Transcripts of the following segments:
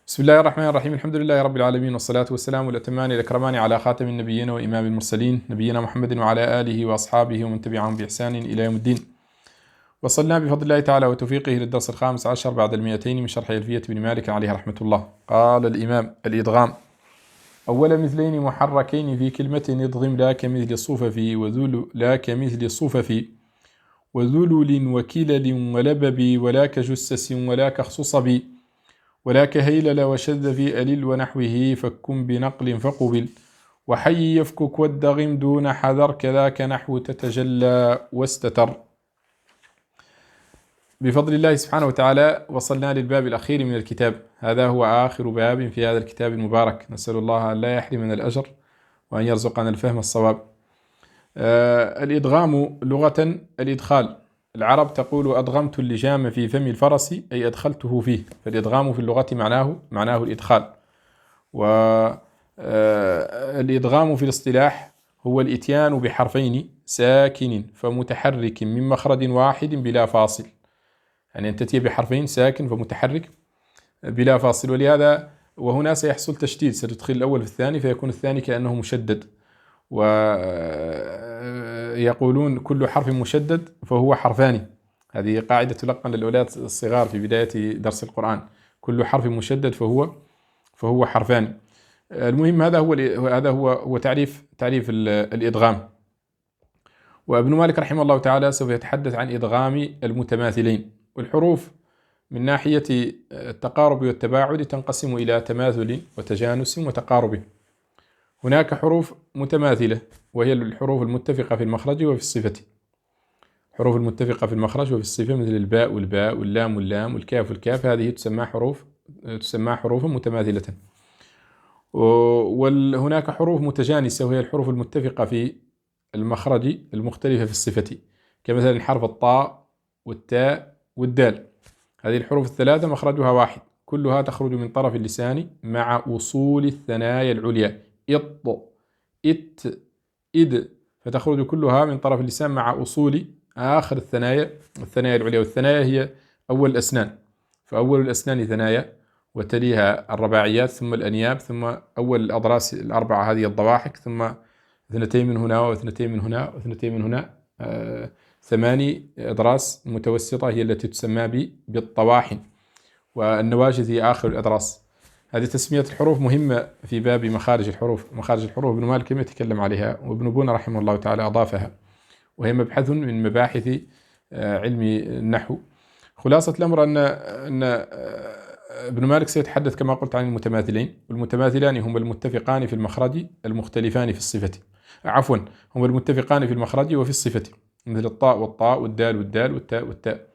بسم الله الرحمن الرحيم. الحمد لله رب العالمين، والصلاة والسلام الأتمان الأكرمان على خاتم النبيين وإمام المرسلين، نبينا محمد وعلى آله وأصحابه ومن تبعهم بإحسان إلى يوم الدين. وصلنا بفضل الله تعالى وتوفيقه للدرس الخامس عشر بعد 200 من شرح ألفية بن مالك عليه رحمة الله. قال الإمام: الإدغام: أول مثلين محركين في كلمة اضغم لا كمثل الصفف وذل لا كمثل الصفف وذلل وكلل ولبب ولا كجسس ولا كخصصب ولا كهيلل وشذ في ألل ونحوه فكم بنقل فقبل وحي يفكك والدغم دون حذر كذاك نحو تتجلى واستتر. بفضل الله سبحانه وتعالى وصلنا للباب الأخير من الكتاب. هذا هو آخر باب في هذا الكتاب المبارك، نسأل الله أن لا يحرمنا الأجر وأن يرزقنا الفهم الصواب. الإدغام لغة الإدخال. العرب تقول أدغمت اللجام في فم الفرس، أي أدخلته فيه، فالإدغام في اللغة معناه الإدخال. والإدغام في الاصطلاح هو الإتيان بحرفين ساكن فمتحرك من مخرج واحد بلا فاصل، يعني أن تأتي بحرفين ساكن فمتحرك بلا فاصل. ولهذا وهنا سيحصل تشديد، ستدخل الأول في الثاني فيكون الثاني كأنه مشدد، ويقولون كل حرف مشدد فهو حرفان. هذه قاعدة تلقن للأولاد الصغار في بداية درس القرآن، كل حرف مشدد فهو حرفان. المهم هذا هو تعريف الإدغام. وابن مالك رحمه الله تعالى سوف يتحدث عن إدغام المتماثلين. والحروف من ناحية التقارب والتباعد تنقسم إلى تماثل وتجانس وتقارب. هناك حروف متماثلة وهي الحروف المتفقة في المخرج وفي الصفة. الحروف المتفقة في المخرج وفي الصفة مثل الباء والباء واللام واللام والكاف والكاف، هذه تسمى حروفا متماثلة. وهناك حروف متجانسة وهي الحروف المتفقة في المخرج المختلفة في الصفة، كمثلا حرف الطاء والتاء والدال. هذه الحروف الثلاثة مخرجها واحد، كلها تخرج من طرف اللسان مع وصول الثنايا العليا، إط إت إد، فتخرج كلها من طرف اللسان مع أصول آخر الثنايا العليا. والثنايا هي أول الأسنان، فأول الأسنان ثنايا، وتليها الرباعيات، ثم الأنياب، ثم أول الأضراس الأربعة هذه الضواحك، ثم اثنتين من هنا واثنتين من هنا واثنتين من هنا، 8 أضراس متوسطة هي التي تسمى بالطواحن، والنواجذ هي آخر الأضراس. هذه تسمية الحروف مهمة في باب مخارج الحروف. مخارج الحروف ابن مالك لم يتكلم عليها، وابن بونة رحمه الله تعالى أضافها، وهي مبحث من مباحث علم النحو. خلاصة الأمر أن ابن مالك سيتحدث كما قلت عن المتماثلين، والمتماثلان هما المتفقان في المخرج المختلفان في الصفة. هما المتفقان في المخرج وفي الصفة، مثل الطاء والطاء والدال والدال والتاء والتاء.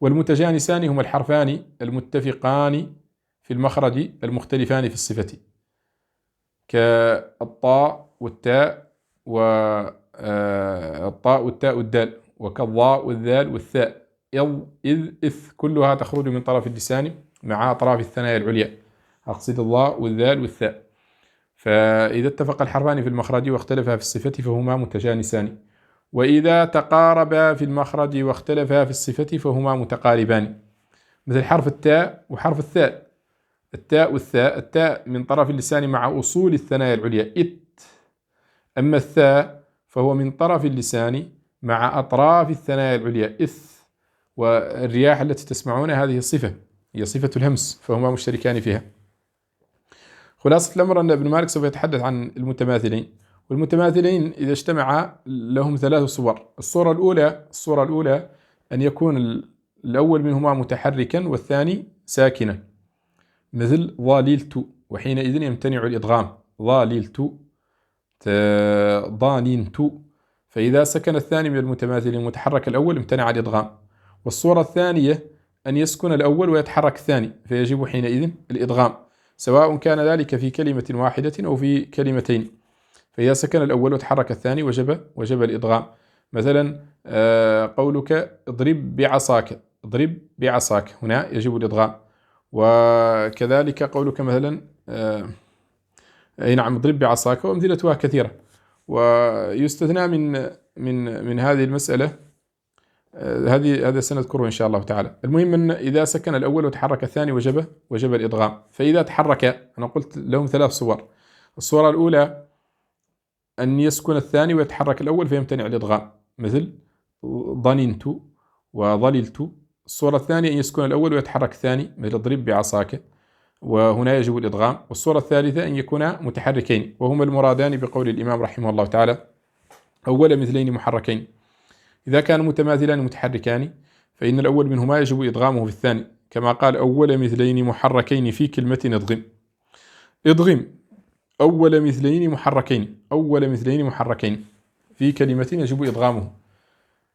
والمتجانسان هما الحرفان المتفقان في المخرج المختلفان في الصفة، كالطاء والتاء والطاء والتاء والدال، وكالضاء والذال والثاء، إذ إث، كلها تخرج من طرف اللسان مع أطراف الثنايا العليا، أقصد الضاء والذال والثاء. فإذا اتفق الحرفان في المخرج واختلفا في الصفة فهما متجانسان، وإذا تقاربا في المخرج واختلفا في الصفة فهما متقاربان، مثل حرف التاء وحرف الثاء. التاء والثاء، التاء من طرف اللسان مع أصول الثنايا العليا، إت، أما الثاء فهو من طرف اللسان مع أطراف الثنايا العليا، إث. والرياح التي تسمعونها هذه صفة، هي صفة الهمس، فهما مشتركان فيها. خلاصة الأمر أن ابن مالك سوف يتحدث عن المتماثلين. والمتماثلين إذا اجتمع لهم 3 صور. الصورة الأولى أن يكون الأول منهما متحركا والثاني ساكنا، مثل ظاللت، وحينئذ يمتنع الإدغام، ظاللت ضاننت. فإذا سكن الثاني من المتماثلين متحرك الأول امتنع الإدغام. والصورة الثانية أن يسكن الأول ويتحرك الثاني، فيجب حينئذ الإدغام، سواء كان ذلك في كلمة واحدة أو في كلمتين. فإذا سكن الأول وتحرك الثاني وجب الإدغام. مثلا قولك اضرب بعصاك، هنا يجب الإدغام. وكذلك قولك مثلا أي نعم اضرب بعصاك، وأمثلتها كثيرة. ويستثنى من هذه المسألة هذا سنذكره إن شاء الله تعالى. المهم أن إذا سكن الأول وتحرك الثاني وجب الإدغام. فإذا تحرك، أنا قلت لهم 3 صور. الصورة الأولى أن يسكن الثاني ويتحرك الأول فيمتنع الإدغام، مثل ظننت وظللت. الصورة الثانية أن يسكن الأول ويتحرك الثاني، مثل اضرب بعصاك، وهنا يجب الإدغام. والصورة الثالثة أن يكونا متحركين، وهما المرادان بقول الإمام رحمه الله تعالى: أول مثلين محركين. إذا كانوا متماثلان متحركان فإن الأول منهما يجب إدغامه في الثاني، كما قال: أول مثلين محركين في كلمة اضغم أول مثلين محركين، أول مثلين محركين في كلمة يجب إدغامه.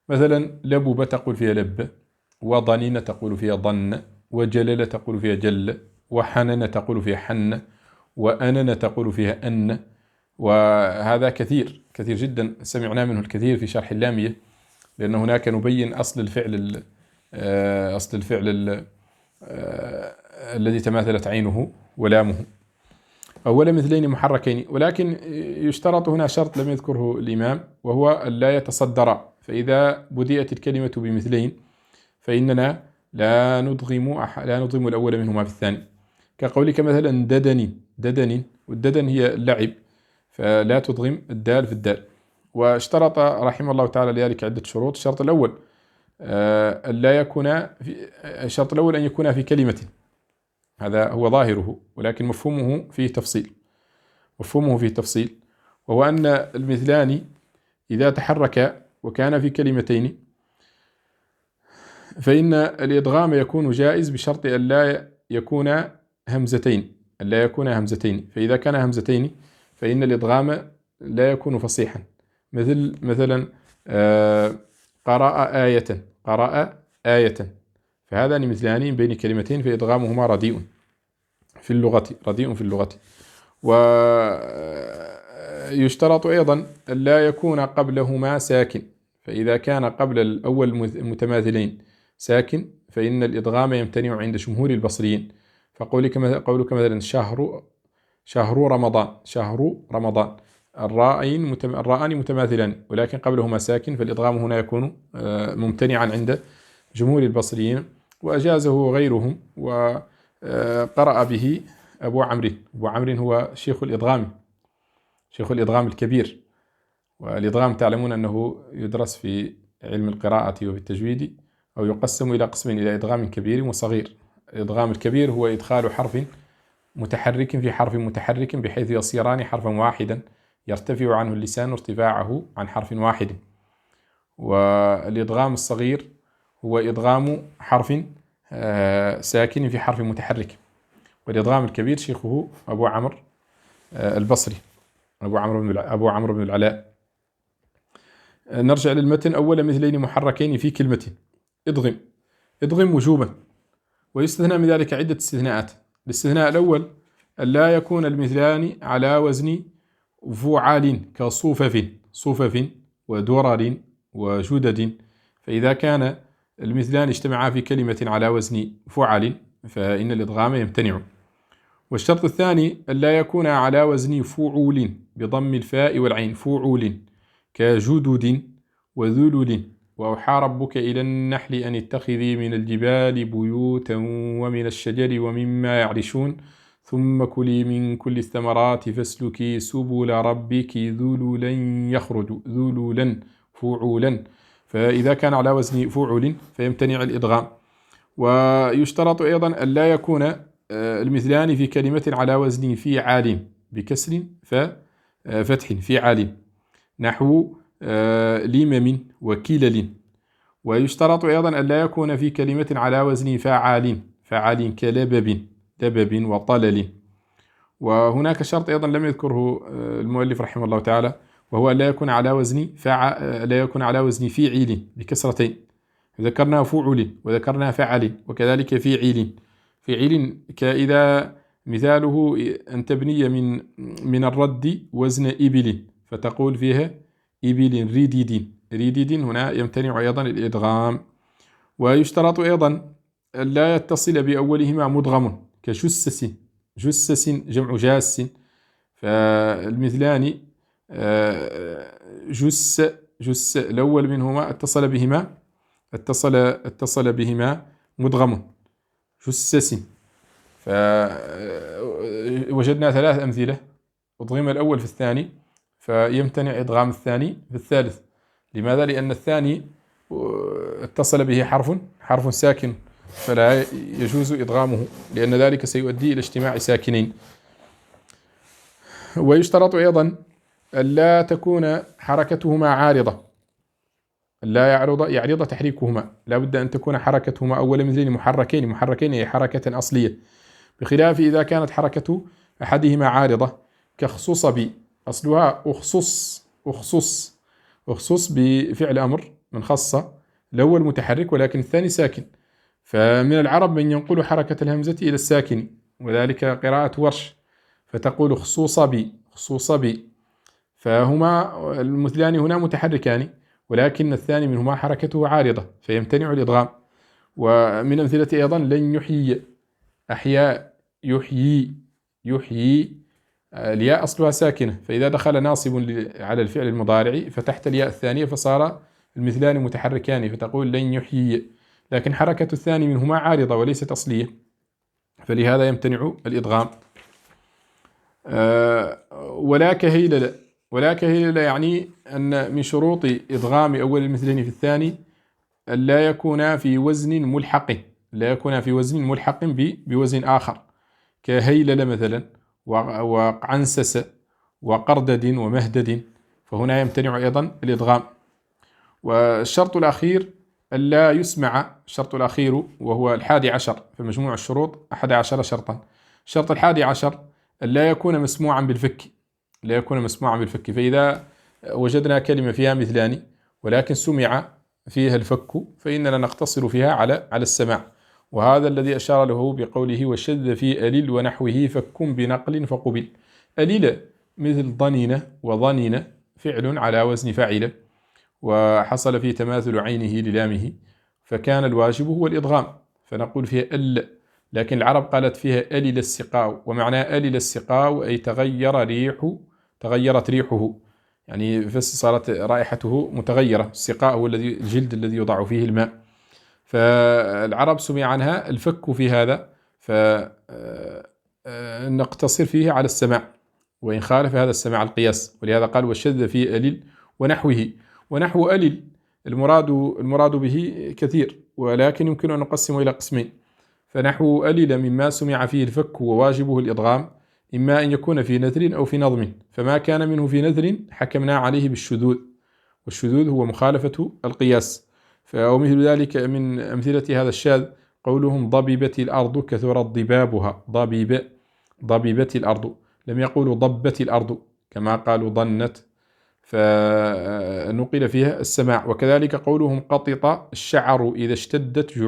مثلا لبب تقول فيها لب، وضنين تقول فيها ضن، وجلل تقول فيها جل، وحنن تقول فيها حن، وأنن تقول فيها أن. وهذا كثير جدا، سمعنا منه الكثير في شرح اللامية، لأن هناك نبين أصل الفعل الذي تماثلت عينه ولامه. أول مثلين محركين، ولكن يشترط هنا شرط لم يذكره الإمام، وهو أن لا يتصدر. فإذا بدأت الكلمة بمثلين فإننا لا نضغم الأول منهما في الثاني، كقولك مثلا ددني، والددن هي اللعب، فلا تضغم الدال في الدال. واشترط رحمه الله تعالى لذلك عدة شروط. الشرط الأول الشرط الأول أن يكون في كلمة، هذا هو ظاهره، ولكن مفهومه فيه تفصيل، وهو أن المثلان إذا تحرك وكان في كلمتين فإن الإدغام يكون جائز بشرط أن لا يكون همزتين، فإذا كان همزتين فإن الإدغام لا يكون فصيحا، مثلا قرأ آية، فهذان مثلان بين كلمتين فإدغامهما رديء في اللغة. ويشترط أيضا أن لا يكون قبلهما ساكن، فإذا كان قبل الأول المتماثلين ساكن فإن الإدغام يمتنع عند جمهور البصريين. فقولك مثلا شهر رمضان، الراءان متماثلان ولكن قبلهما ساكن، فالإدغام هنا يكون ممتنعا عند جمهور البصريين، وأجازه غيرهم، وقرأ به أبو عمرو هو شيخ الإدغام الكبير. والإدغام تعلمون أنه يدرس في علم القراءة وفي التجويد، أو يقسم إلى قسمين: إلى إدغام كبير وصغير. الإدغام الكبير هو إدخال حرف متحرك في حرف متحرك بحيث يصيران حرفا واحدا يرتفع عنه اللسان ارتفاعه عن حرف واحد. والإدغام الصغير هو إدغام حرف ساكن في حرف متحرك. والإدغام الكبير شيخه أبو عمرو البصري، أبو عمرو بن العلاء. نرجع للمتن: أول مثلين محركين في كلمة اضغم وجوبا. ويستثنى من ذلك عدة استثناءات. الاستثناء الأول أن لا يكون المثلان على وزن فعال كصفف ودرر وجدد، فإذا كان المثلان اجتمعا في كلمة على وزن فعل فإن الإدغام يمتنع. والشرط الثاني أن لا يكون على وزن فعول بضم الفاء والعين، فعول كجدد وذلل. وأوحى ربك إلى النحل أن اتخذي من الجبال بيوتا ومن الشجر ومما يعرشون ثم كلي من كل الثمرات فاسلكي سبل ربك ذللا يخرج، ذللا فعولا، فإذا كان على وزن فعول فيمتنع الإدغام. ويشترط أيضا أن لا يكون المثلان في كلمة على وزن فعال بكسر ففتح، فعال، نحو لمم وكلل. ويشترط أيضا أن لا يكون في كلمة على وزن فعال كلبب وطلل. وهناك شرط أيضا لم يذكره المؤلف رحمه الله تعالى، وهو أن لا يكون على وزن فيعيل بكسرتين. ذكرنا فعل وذكرنا فعل، وكذلك فيعيل كإذا مثاله أن تبني من الرد وزن إبل فتقول فيها إبل ريديد، هنا يمتنع أيضا الإدغام. ويشترط أيضا أن لا يتصل بأولهما مدغم جسس جمع جاس، فالمثلان جس الأول منهما اتصل بهما اتصل بهما مدغم جسس. فوجدنا 3 أمثلة، أضغم الأول في الثاني فيمتنع إدغام الثاني في الثالث. لماذا؟ لأن الثاني اتصل به حرف ساكن، فلا يجوز إدغامه، لأن ذلك سيؤدي إلى اجتماع ساكنين. ويشترط أيضا ألا تكون حركتهما عارضة، لا يعرض تحريكهما، لا بد أن تكون حركتهما أول مثلين محركين أي حركة أصلية، بخلاف إذا كانت حركة أحدهما عارضة كخصوص بي، أصلها أخصص بفعل أمر من خصة، الأول متحرك ولكن الثاني ساكن. فمن العرب من ينقل حركة الهمزة إلى الساكن، وذلك قراءة ورش، فتقول خصوص بي، فهما المثلان هنا متحركان، ولكن الثاني منهما حركته عارضة فيمتنع الإدغام. ومن أمثلة أيضا لن يحيي، أحياء يحيي الياء أصلها ساكنة، فإذا دخل ناصب على الفعل المضارع فتحت الياء الثانية فصار المثلان متحركان، فتقول لن يحيي، لكن حركة الثاني منهما عارضة وليست أصلية، فلهذا يمتنع الإدغام. ولا كهيلل يعني أن من شروط إدغام أول المثلين في الثاني لا يكون في وزن ملحق بوزن آخر، كهيلل مثلا وقعنسس وقردد ومهدد، فهنا يمتنع أيضا الإدغام. والشرط الأخير ألا يسمع، الشرط الأخير وهو 11، فمجموع الشروط 11 شرطا. الشرط 11 ألا يكون مسموعا بالفك، فإذا وجدنا كلمة فيها مثلان ولكن سمع فيها الفك فإننا نقتصر فيها على السماع، وهذا الذي أشار له بقوله وشذ في أليل ونحوه فك بنقل فقبل. أليل مثل ضنين وظنين، فعل على وزن فاعل، وحصل فيه تماثل عينه للامه، فكان الواجب هو الإدغام، فنقول فيها لكن العرب قالت فيها ألل السقاء، ومعنى ألل السقاء أي تغيرت ريحه، يعني صارت رائحته متغيرة. السقاء هو الجلد الذي يوضع فيه الماء، فالعرب سمع عنها الفك في هذا، فنقتصر فيه على السماع، وإن خالف هذا السماع القياس، ولهذا قال وشذ في ألل ونحوه. ونحو ألل المراد به كثير، ولكن يمكن أن نقسمه إلى قسمين. فنحو ألل مما سمع فيه الفك وواجبه الإدغام، إما أن يكون في نثر أو في نظم، فما كان منه في نثر حكمنا عليه بالشذوذ، والشذوذ هو مخالفة القياس. ومثل ذلك من أمثلة هذا الشاذ قولهم ضببت الأرض كثرت ضبابها، ضببت الأرض، لم يقولوا ضبت الأرض كما قالوا ضنت، فنقل فيها السماع. وكذلك قولهم قطط الشعر إذا اشتدت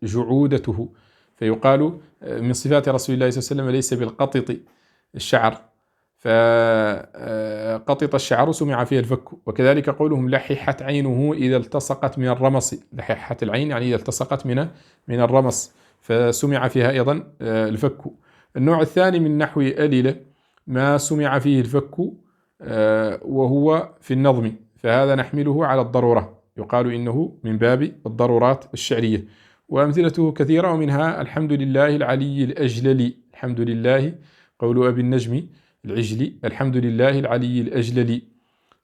جعودته، فيقال من صفات رسول الله صلى الله عليه وسلم ليس بالقطط الشعر، فقطط الشعر سمع فيها الفك. وكذلك قولهم لححت عينه إذا التصقت من الرمص، لححت العين يعني إذا التصقت من الرمص، فسمع فيها أيضا الفك. النوع الثاني من نحو أليلة ما سمع فيه الفك وهو في النظم، فهذا نحمله على الضرورة، يقال إنه من باب الضرورات الشعرية. وأمثلته كثيرة، ومنها الحمد لله العلي الأجلل، الحمد لله قول أبي النجم العجلي الحمد لله العلي الأجلل،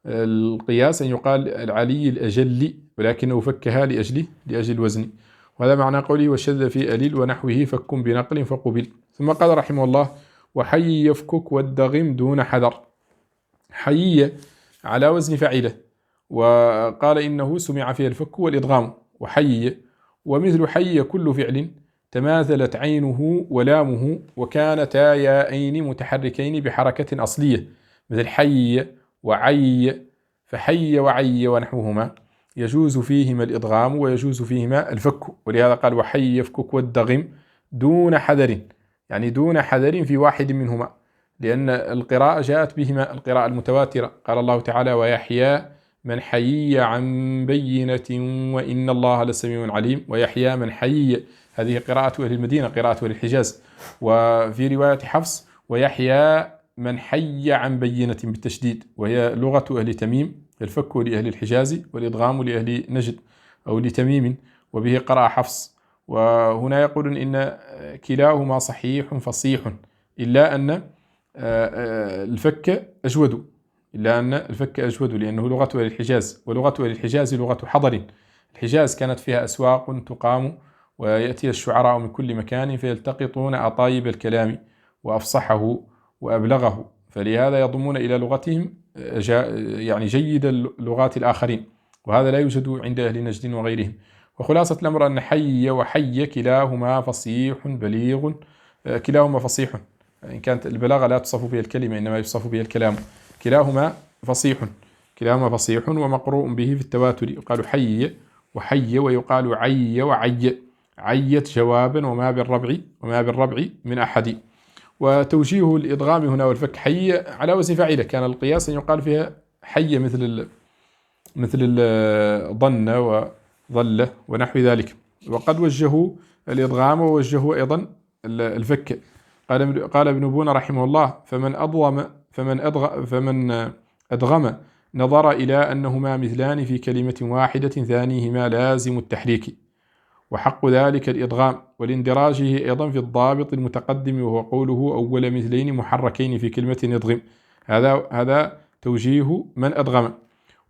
القياس أن يقال العلي الأجل، ولكنه فكها لأجل الوزن. وهذا معنى قوله وشذ في أليل ونحوه فك بنقل فقبل. ثم قال رحمه الله وحي يفكك والدغم دون حذر. حي على وزن فعيلة، وقال إنه سمع فيه الفك والإدغام. وحي ومثل حي كل فعل تماثلت عينه ولامه وكانتا ياءين متحركين بحركة أصلية، مثل حي وعي، فحي وعي ونحوهما يجوز فيهما الإدغام ويجوز فيهما الفك، ولهذا قال وحي يفكك والدغم دون حذر، يعني دون حذر في واحد منهما، لأن القراءة جاءت بهما، القراءة المتواترة. قال الله تعالى ويحيى من حيي عن بينة وإن الله لسميع عليم، ويحيى من حيي، هذه قراءة أهل المدينة، قراءة أهل الحجاز. وفي رواية حفص ويحيى من حي عن بينة بالتشديد، وهي لغة أهل تميم الفك لأهل الحجاز والإدغام لأهل نجد أو لتميم، وبه قرأ حفص. وهنا يقولون إن كلاهما صحيح فصيح، إلا أن الفك أجود، لأنه لغة أهل الحجاز، ولغة أهل الحجاز لغة حضر. الحجاز كانت فيها أسواق تقام، ويأتي الشعراء من كل مكان فيلتقطون أطايب الكلام وأفصحه وأبلغه، فلهذا يضمون إلى لغتهم يعني جيد اللغات الآخرين، وهذا لا يوجد عند أهل نجد وغيرهم. وخلاصة الأمر أن حي وحي كلاهما فصيح بليغ، كلاهما فصيح، إن كانت البلاغة لا تصف بها الكلمة إنما يصف بها الكلام. كلاهما فصيح ومقروء به في التواتر، يقال حي وحي، ويقال عي وعي، عيت جوابا وما بالربع من أحد. وتوجيه الإدغام هنا والفك حي على وزن فاعلة، كان القياس أن يقال فيها حي مثل ظن وظل ونحو ذلك. وقد وجهوا الإدغام ووجهوا أيضا الفك. قال ابن بون رحمه الله: فمن أدغم نظر إلى أنهما مثلان في كلمة واحدة ثانيهما لازم التحريك، وحق ذلك الإدغام، والاندراجه أيضا في الضابط المتقدم، وهو قوله أول مثلين محركين في كلمة ادغم. هذا توجيه من أدغم.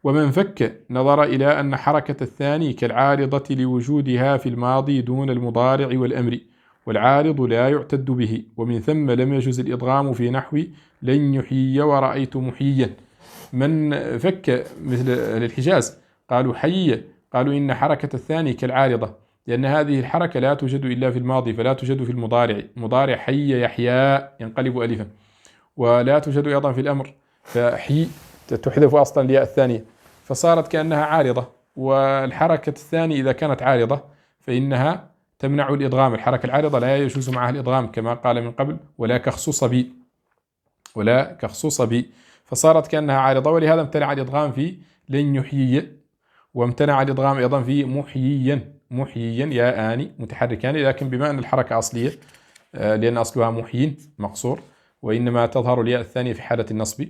ومن فك نظر إلى أن حركة الثاني كالعارضة لوجودها في الماضي دون المضارع والأمر، والعارض لا يعتد به، ومن ثم لم يجز الإدغام في نحو لن يحيي ورأيت محيا. من فك مثل أهل الحجاز قالوا حي، قالوا إن حركة الثاني كالعارضة، لأن هذه الحركة لا توجد إلا في الماضي، فلا توجد في المضارع. مضارع حي يحيا ينقلب ألفا، ولا توجد أيضا في الأمر، فحي تحذف أصلا الياء الثانية، فصارت كأنها عارضة. والحركة الثانية إذا كانت عارضة فإنها تمنع الإدغام، الحركة العارضة لا يجوز معها الإدغام كما قال من قبل: ولا كخصوص بي، فصارت كأنها عارضة، ولهذا امتنع الإدغام في لن يحيي، وامتنع الإدغام أيضا في محييا ياءان متحركان، لكن بما أن الحركة أصلية لأن أصلها محيين مقصور، وإنما تظهر الياء الثانية في حالة النصب،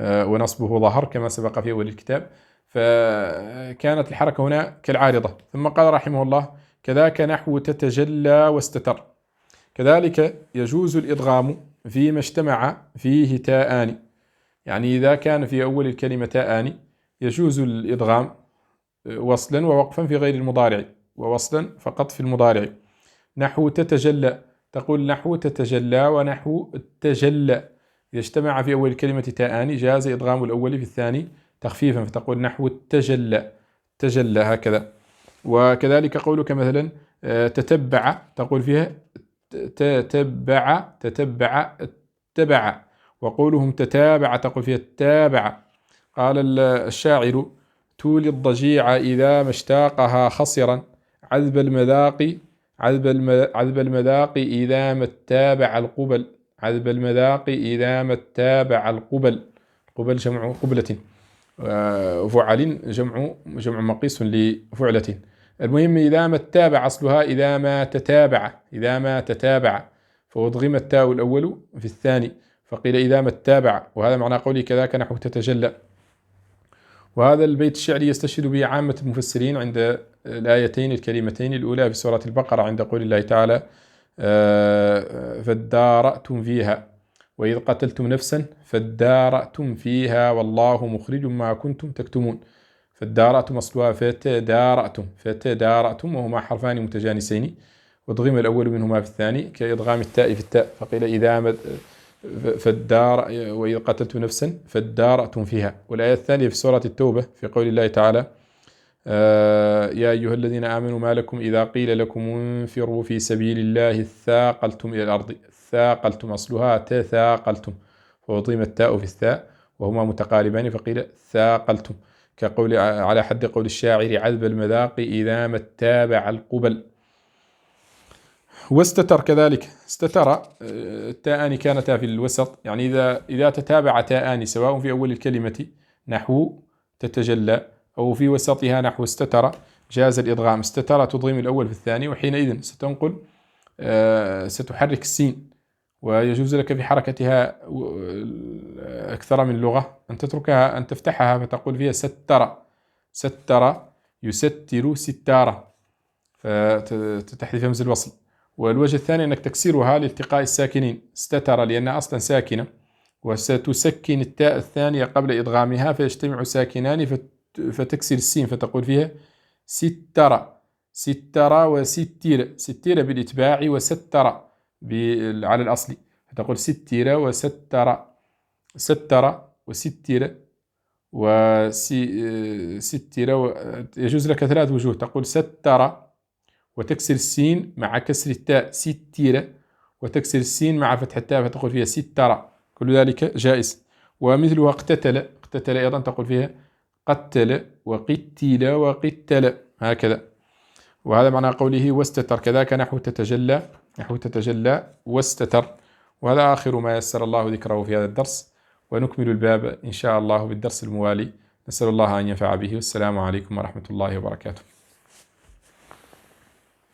ونصبه ظهر كما سبق في أول الكتاب، فكانت الحركة هنا كالعارضة. ثم قال رحمه الله: كذاك نحو تتجلى واستتر. كذلك يجوز الإدغام فيما اجتمع فيه تاءان، يعني إذا كان في أول الكلمة تاءان يجوز الإدغام وصلا ووقفا في غير المضارع، ووصلا فقط في المضارع. نحو تتجلى، تقول نحو تتجلى ونحو التجلى، إذا اجتمع في أول الكلمة تاءان جاز إدغام الأول في الثاني تخفيفا، فتقول نحو التجلى، تجلى هكذا. وكذلك قولك مثلا تتبع، تقول فيها اتبع، وقولهم تتابع تقول فيها التابع. قال الشاعر: تولي الضجيع إذا ما اشتاقها خصرا، عذب المذاق إذا ما اتابع القبل، قبل جمع قبلة، وفعل جمع مقيس لفعلة. المهم إذا ما اتابع أصلها إذا ما تتابع، فأضغم التاء الأول في الثاني فقيل إذا ما اتابع، وهذا معنى قولي كذاك نحو تتجلى. وهذا البيت الشعري يستشهد به عامة المفسرين عند الآيتين الكريمتين الأولى في سورة البقرة عند قول الله تعالى: فادارأتم فيها، وإذ قتلتم نفسا فادارأتم فيها والله مخرج ما كنتم تكتمون. فادارأتم أصلها فتدارأتم، وهما حرفان متجانسين، وادغم الأول منهما في الثاني كإدغام التاء في التاء، فقيل إذا وإذ قتلتم نفسا فادارأتم فيها. والآية الثانية في سورة التوبة في قول الله تعالى: يا أيها الذين آمنوا ما لكم إذا قيل لكم انفروا في سبيل الله اثاقلتم إلى الأرض، ثاقلتم أصلها تثاقلتم، فأضغم التاء في الثاء وهما متقاربان فقيل ثاقلتم، كقول على حد قول الشاعر: عذب المذاق إذا ما اتابع القبل. واستتر كذلك، استتر التاءان كانتا في الوسط، يعني إذا تتابع تاءان سواء في أول الكلمة نحو تتجلى أو في وسطها نحو استتر جاز الإدغام. استتر تضغم الأول في الثاني، وحينئذ ستنقل ستحرك السين ويجوز لك في حركتها أكثر من لغة، أن تتركها، أن تفتحها فتقول فيها ستر، ستر يستر ستارة، فتحذف همز الوصل. والوجه الثاني أنك تكسرها لالتقاء الساكنين، استتر لأنها أصلا ساكنة، وستسكن التاء الثانية قبل إدغامها فيجتمع ساكنان فتكسر السين فتقول فيها ستر، ستر وستير، ستير بالإتباع وستر على الأصل فتقول ستير وستر، ستر وستير وستير. يجوز لك 3 وجوه، تقول ستر وتكسر السين مع كسر التاء ستير، وتكسر السين مع فتح التاء فتقول فيها ستر، كل ذلك جائز. ومثلها اقتتل، اقتتل أيضا تقول فيها قتل وقتل وقتل، هكذا. وهذا معنى قوله واستتر، كذاك نحو تتجلى، نحو تتجلى واستتر. وهذا آخر ما يسر الله ذكره في هذا الدرس، ونكمل الباب إن شاء الله بالدرس الموالي. نسأل الله أن ينفع به، والسلام عليكم ورحمة الله وبركاته.